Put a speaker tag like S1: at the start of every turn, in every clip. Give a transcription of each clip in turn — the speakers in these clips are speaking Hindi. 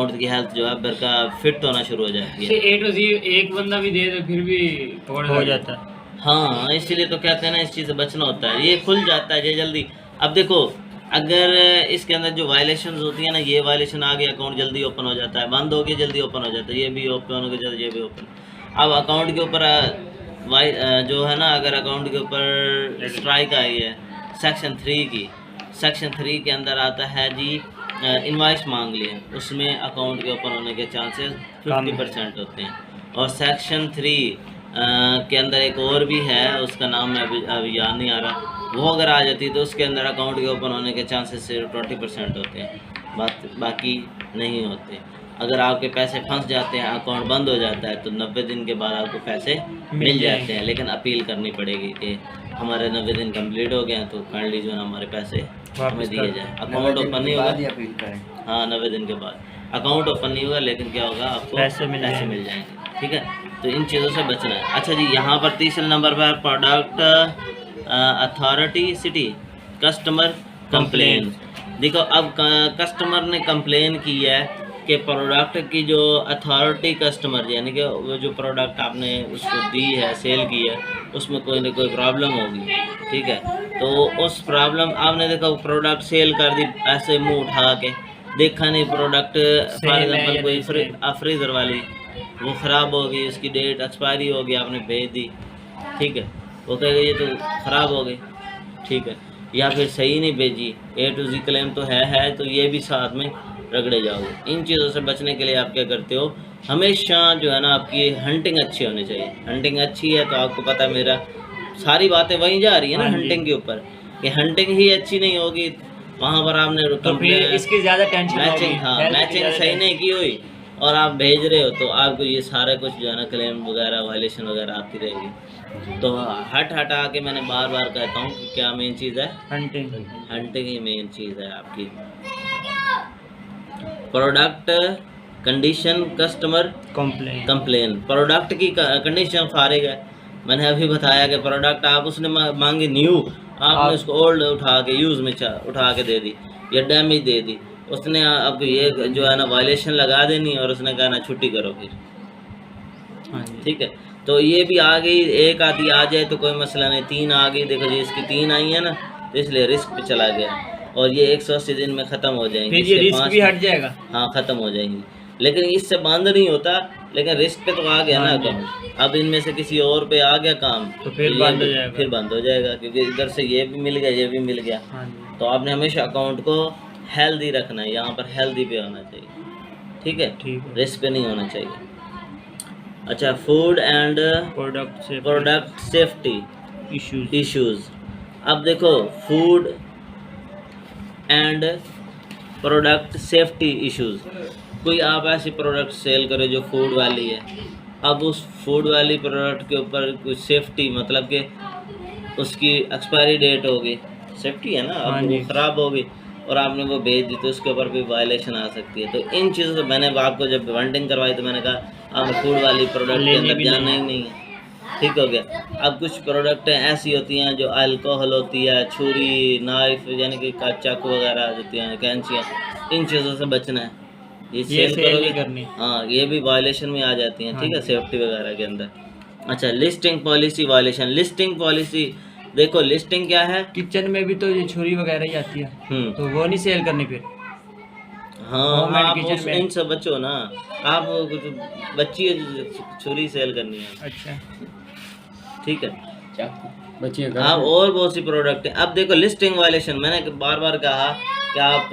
S1: अकाउंट की हेल्थ जो है बरका फिट होना शुरू हो जाती है।
S2: A to Z एक बंदा भी दे तो फिर भी हो जाता है।
S1: हाँ, इसीलिए तो कहते हैं ना, इस चीज़ से बचना होता है। ये खुल जाता है ये जल्दी। अब देखो, अगर इसके अंदर जो वायलेशंस होती है ना, ये वायलेशन आ गई, अकाउंट जल्दी ओपन हो जाता है, बंद हो गया जल्दी ओपन हो जाता है, ये भी ओपन हो गया ये भी ओपन। अब अकाउंट के ऊपर जो है ना, अगर अकाउंट के ऊपर स्ट्राइक आई है सेक्शन 3 की, सेक्शन 3 के अंदर आता है जी इनवाइस मांग लिए, उसमें अकाउंट के ओपन होने के चांसेस 50% होते हैं। और सेक्शन 3 के अंदर एक और भी है, उसका नाम मैं अभी याद नहीं आ रहा, वो अगर आ जाती है तो उसके अंदर अकाउंट के ओपन होने के चांसेस सिर्फ 20% होते हैं, बाकी नहीं होते। अगर आपके पैसे फंस जाते हैं, अकाउंट बंद हो जाता है, तो 90 दिन के बाद आपको पैसे मिल जाते हैं, लेकिन अपील करनी पड़ेगी कि हमारे 90 दिन कंप्लीट हो गए हैं, तो काइंडली जो है हमारे पैसे हमें दिए जाए। अकाउंट ओपन नहीं होगा, हाँ 90 दिन के बाद अकाउंट ओपन नहीं होगा, लेकिन क्या होगा, आपको पैसे मिल जाएंगे। ठीक है, तो इन चीज़ों से बचना है। अच्छा जी, यहाँ पर तीसरे नंबर पर प्रोडक्ट अथॉरिटी कस्टमर कंप्लेन। देखो, अब कस्टमर ने कंप्लेन की है कि प्रोडक्ट की जो अथॉरिटी कस्टमर, यानी कि वो जो प्रोडक्ट आपने उसको दी है, सेल की है, उसमें कोई ना कोई प्रॉब्लम होगी। ठीक है, तो उस प्रॉब्लम, आपने देखा प्रोडक्ट सेल कर दी, ऐसे मुंह उठा के देखा नहीं प्रोडक्ट, फॉर एग्जाम्पल कोई फ्रीज़र वाली, वो ख़राब हो गई, उसकी डेट एक्सपायरी हो गई, आपने भेज दी। ठीक है, वो कहेगा ये तो ख़राब हो गई। ठीक है, या फिर सही नहीं भेजी, A to Z क्लेम तो है, तो ये भी साथ में रगड़े जाओगे। इन चीज़ों से बचने के लिए आप क्या करते हो, हमेशा जो है ना, आपकी हंटिंग अच्छी होनी चाहिए। हंटिंग अच्छी है तो आपको पता है, मेरा सारी बातें वहीं जा रही है ना, हंटिंग के ऊपर, कि हंटिंग ही अच्छी नहीं होगी, वहाँ पर आपने
S2: तो फिर इसकी ज़्यादा टेंशन
S1: मैचिंग, हाँ मैचिंग सही नहीं की हुई और आप भेज रहे हो, तो आपको ये सारा कुछ जो है ना, क्लेम वगैरह, वायलेशन वगैरह आती रहेगी। तो हटा के मैंने बार बार कहता हूँ कि क्या मेन चीज़ है, हंटिंग ही मेन चीज़ है आपकी। Product condition customer complain, product की कंडीशन फारिग है। मैंने अभी बताया कि प्रोडक्ट आप उसने मांगी न्यू, आपने उसको ओल्ड उठा के यूज़ में उठा के दे दी, या डैमेज दे दी, उसने अब ये जो है ना वायलेशन लगा देनी, और उसने कहा ना छुट्टी करो फिर। ठीक है, तो ये भी आ गई, एक आधी आ जाए तो कोई मसला नहीं, 3 आ गई, देखो जी इसकी 3 आई है ना, तो इसलिए रिस्क पे चला गया, और ये 180 दिन में ख़त्म हो जाएंगी,
S2: फिर ये रिस्क भी हट जाएगा।
S1: हाँ, ख़त्म हो जाएंगी, लेकिन इससे बंद नहीं होता, लेकिन रिस्क पे तो आ गया ना अकाउंट। अब इनमें से किसी और पे आ गया काम,
S2: तो फिर
S1: बंद हो जाएगा, क्योंकि इधर से ये भी मिल गया, ये भी मिल गया। तो आपने हमेशा अकाउंट को हेल्दी रखना है, यहाँ पर हेल्दी पे होना चाहिए। ठीक है, रिस्क पे नहीं होना चाहिए। अच्छा, food and product safety issues. अब देखो, food and product safety issues, कोई आप ऐसी प्रोडक्ट सेल करो जो फूड वाली है, अब उस फूड वाली प्रोडक्ट के ऊपर कुछ सेफ्टी, मतलब कि उसकी एक्सपायरी डेट होगी, सेफ्टी है ना, अब वो ख़राब होगी और आपने वो भेज दी, तो उसके ऊपर भी वायलेशन आ सकती है। तो इन चीज़ों से मैंने आपको जब वंडिंग करवाई तो मैंने कहा आप फूड वाली प्रोडक्ट के अंदर जाना ही नहीं है। ठीक हो गया। अब कुछ प्रोडक्ट ऐसी होती हैं जो अल्कोहल होती है, छुरी, नाइफ, यानी कि चाकू वगैरह होती हैं, कैंचियाँ, इन चीज़ों से बचना है। ये सेल करोगे, हाँ ये भी वायलेशन में आ जाती हैं। ठीक है, सेफ्टी वगैरह के अंदर। अच्छा, listing policy violation. Listing policy, देखो लिस्टिंग क्या है,
S2: किचन में भी तो ये छुरी वगैरह ही आती है, तो वो नहीं सेल करनी फिर।
S1: हाँ, आप इनसे बचो ना, आप बच्ची छुरी सेल करनी है।
S2: अच्छा,
S1: ठीक है, बच्ची हाँ, और बहुत सी प्रोडक्ट है। अब देखो लिस्टिंग वायलेशन, मैंने बार बार कहा कि आप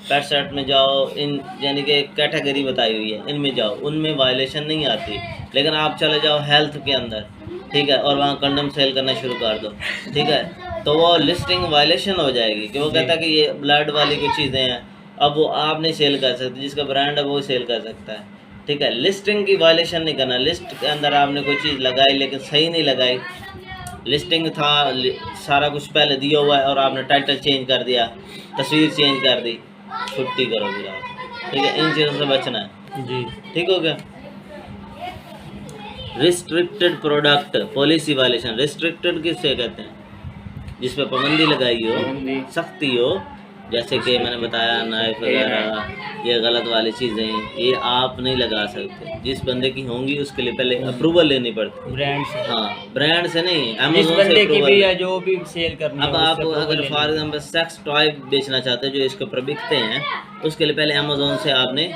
S1: पेट सेट में जाओ, इन यानी कि कैटेगरी बताई हुई है, इनमें जाओ, उनमें वायलेशन नहीं आती, लेकिन आप चले जाओ हेल्थ के अंदर, ठीक है, और वहाँ कंडम सेल करना शुरू कर दो, ठीक है, तो वो लिस्टिंग वायलेशन हो जाएगी कि वो कहता है कि ये ब्लड वाली कुछ चीज़ें हैं, अब वो आप नहीं सेल कर सकते, जिसका ब्रांड है वो सेल कर सकता है। ठीक है, लिस्टिंग की वायलेशन नहीं करना। लिस्ट के अंदर आपने कोई चीज़ लगाई लेकिन सही नहीं लगाई, लिस्टिंग था, सारा कुछ पहले दिया हुआ है और आपने टाइटल चेंज कर दिया, तस्वीर चेंज कर दी, छुट्टी करो फिर आप। ठीक है, इन चीज़ों से बचना है जी। ठीक हो गया। Restricted product policy violation. Restricted किससे कहते हैं, जिस पे पाबंदी लगाई हो, सख्ती हो, जैसे कि मैंने बताया नाइफ वगैरह, ये गलत वाली चीज़ें ये आप नहीं लगा सकते। जिस बंदे की होंगी उसके लिए पहले अप्रूवल लेनी पड़ती,
S2: ब्रांड से।
S1: हाँ ब्रांड से नहीं,
S2: जिस
S1: अमेज़न से
S2: बंदे की
S1: अप्रूवल।
S2: भी या जो भी सेल करनी
S1: अब
S2: है
S1: आप
S2: उससे approval
S1: अगर
S2: लेनी
S1: फॉर एग्जांपल सेक्स टॉय बेचना चाहते हो जो इसके ऊपर बिकते हैं, उसके लिए पहले अमेज़न से आपने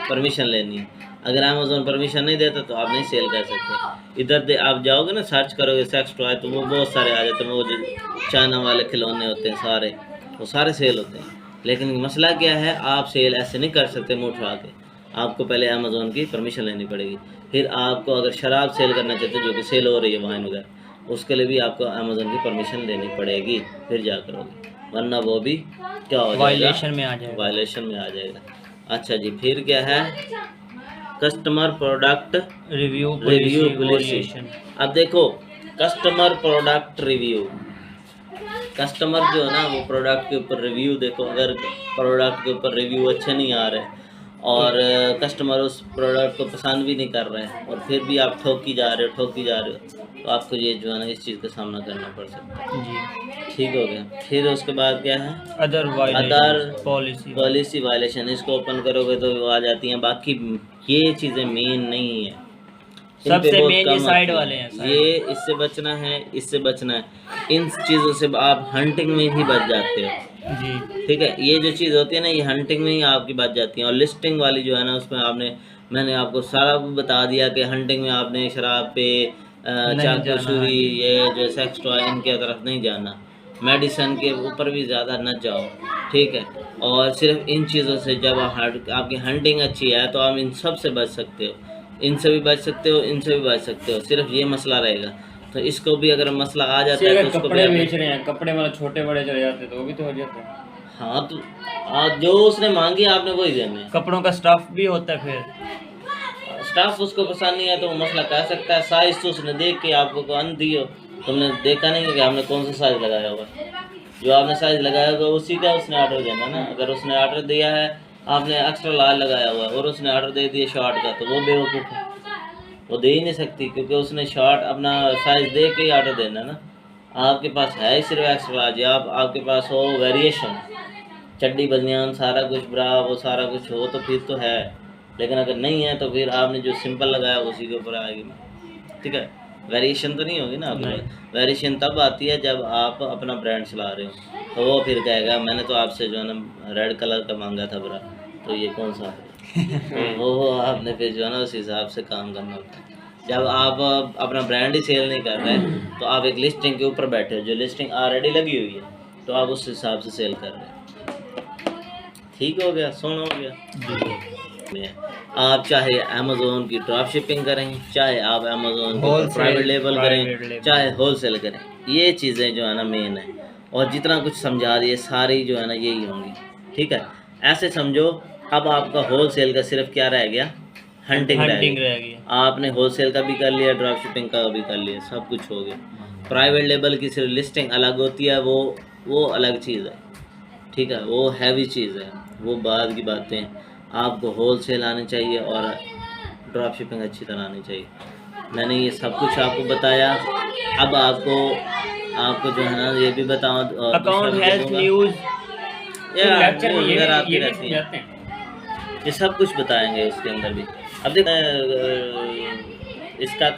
S1: परमिशन लेनी है। अगर अमेज़न परमिशन नहीं देता तो आप नहीं सेल कर सकते। इधर आप जाओगे ना, सर्च करोगे सेक्स टॉय तो वो बहुत सारे आ जाते हैं, वो जो चाइना वाले खिलौने होते हैं सारे, वो सारे सेल होते हैं। लेकिन मसला क्या है, आप सेल ऐसे नहीं कर सकते मुँह उठा के, आपको पहले अमेज़न की परमिशन लेनी पड़ेगी। फिर आपको अगर शराब सेल करना चाहते हो जो कि सेल हो रही है वाइन वगैरह, उसके लिए भी आपको अमेज़न की परमिशन लेनी पड़ेगी, फिर जा करोगे, वरना वो भी क्या हो जाएगा,
S2: वायलेशन में आ जाएगा।
S1: वायलेशन में आ जाएगा। अच्छा जी, फिर क्या है, कस्टमर प्रोडक्ट
S2: रिव्यू
S1: पॉलिसी। अब देखो कस्टमर प्रोडक्ट रिव्यू, कस्टमर जो है ना वो प्रोडक्ट के ऊपर रिव्यू, देखो अगर प्रोडक्ट के ऊपर रिव्यू अच्छे नहीं आ रहे और कस्टमर उस प्रोडक्ट को पसंद भी नहीं कर रहे हैं और फिर भी आप ठोकी जा रहे हो, तो आपको ये जो है ना इस चीज़ का सामना करना पड़ सकता है
S2: जी।
S1: ठीक हो गया। फिर उसके बाद क्या है,
S2: अदर
S1: पॉलिसी वायलेशन, इसको ओपन करोगे तो वो आ जाती हैं। बाकी ये चीज़ें मेन नहीं है,
S2: सबसे मेन ये साइड वाले हैं,
S1: ये इससे बचना है, इससे बचना है, इन चीज़ों से आप हंटिंग में ही बच जाते हो
S2: जी।
S1: ठीक है। ये जो चीज़ होती है ना, ये हंटिंग में ही आपकी बच जाती है। और लिस्टिंग वाली जो है ना, उसमें मैंने आपको सारा बता दिया कि हंटिंग में आपने शराब पे, चाकू छुरी, ये जो सेक्स टॉय इनके तरफ नहीं जाना, मेडिसिन के ऊपर भी ज़्यादा न जाओ ठीक है। और सिर्फ इन चीज़ों से जब आपकी हंटिंग अच्छी है तो आप इन सब से बच सकते हो, इनसे भी बच सकते हो, इनसे भी बच सकते हो। सिर्फ ये मसला रहेगा, तो इसको भी अगर मसला आ जाता है तो उसको
S2: कपड़े बेच रहे हैं, कपड़े मतलब छोटे बड़े चले जाते तो वो भी तो हो जाता है।
S1: हाँ तो जो उसने मांगी आपने वही देने।
S2: कपड़ों का स्टफ भी होता है, फिर
S1: स्टाफ उसको पसंद नहीं है तो वो मसला कह सकता है। साइज तो उसने देख के आपको कौन दी हो, तुमने देखा नहीं है कि हमने कौन सा साइज लगाया होगा, जो आपने साइज लगाया होगा उसी का उसने ऑर्डर देना ना। अगर उसने ऑर्डर दिया है, आपने एक्स्ट्रा लार्ज लगाया हुआ है और उसने ऑर्डर दे दिया शॉर्ट का, तो वो बेवकूफ़ है, वो दे ही नहीं सकती क्योंकि उसने शॉर्ट अपना साइज देख के ही ऑर्डर देना ना। आपके पास है ही सिर्फ एक्स्ट्रा लार्ज, आपके पास हो वेरिएशन, चड्डी बनियान सारा कुछ ब्रा वो सारा कुछ हो तो फिर तो है, लेकिन अगर नहीं है तो फिर आपने जो सिंपल लगाया उसी के ऊपर आएगी ठीक है। वेरिएशन तो नहीं होगी ना आपके पास। वेरिएशन तब आती है जब आप अपना ब्रांड चला रहे हो, तो वो फिर कहेगा मैंने तो आपसे जो है ना रेड कलर का मांगा था ब्रा, तो ये कौन सा है तो वो आपने फिर जो है ना उस हिसाब से काम करना होता है। जब आप अपना ब्रांड ही सेल नहीं कर रहे तो आप एक लिस्टिंग के ऊपर बैठे हो, जो लिस्टिंग ऑलरेडी लगी हुई है, तो आप उस हिसाब से सेल कर रहे हैं। ठीक हो गया, सुन हो गया। आप चाहे अमेज़ोन की ड्रॉप शिपिंग करें, चाहे आप अमेज़ोन की प्राइवेट लेबल करें, चाहे होलसेल करें, ये चीज़ें जो है ना मेन है। और जितना कुछ समझा दिए सारी जो है ना यही होंगी ठीक है। ऐसे समझो अब आपका होलसेल का सिर्फ क्या रह गया, हंटिंग रह गया। आपने होलसेल का भी कर लिया, ड्रॉप शिपिंग का भी कर लिया, सब कुछ हो गया। प्राइवेट लेबल की सिर्फ लिस्टिंग अलग होती है, वो अलग चीज़ है ठीक है, वो हैवी चीज़ है, वो बाद की बातें। आपको होलसेल आनी चाहिए और ड्रॉप शिपिंग अच्छी तरह आनी चाहिए। मैंने ये सब कुछ आपको बताया। अब आपको जो है ना ये भी बताऊँ,
S2: अकाउंट हेल्थ न्यूज़
S1: वगैरह आती रहती हैं, ये सब कुछ बताएंगे उसके अंदर भी। अब देखो इसका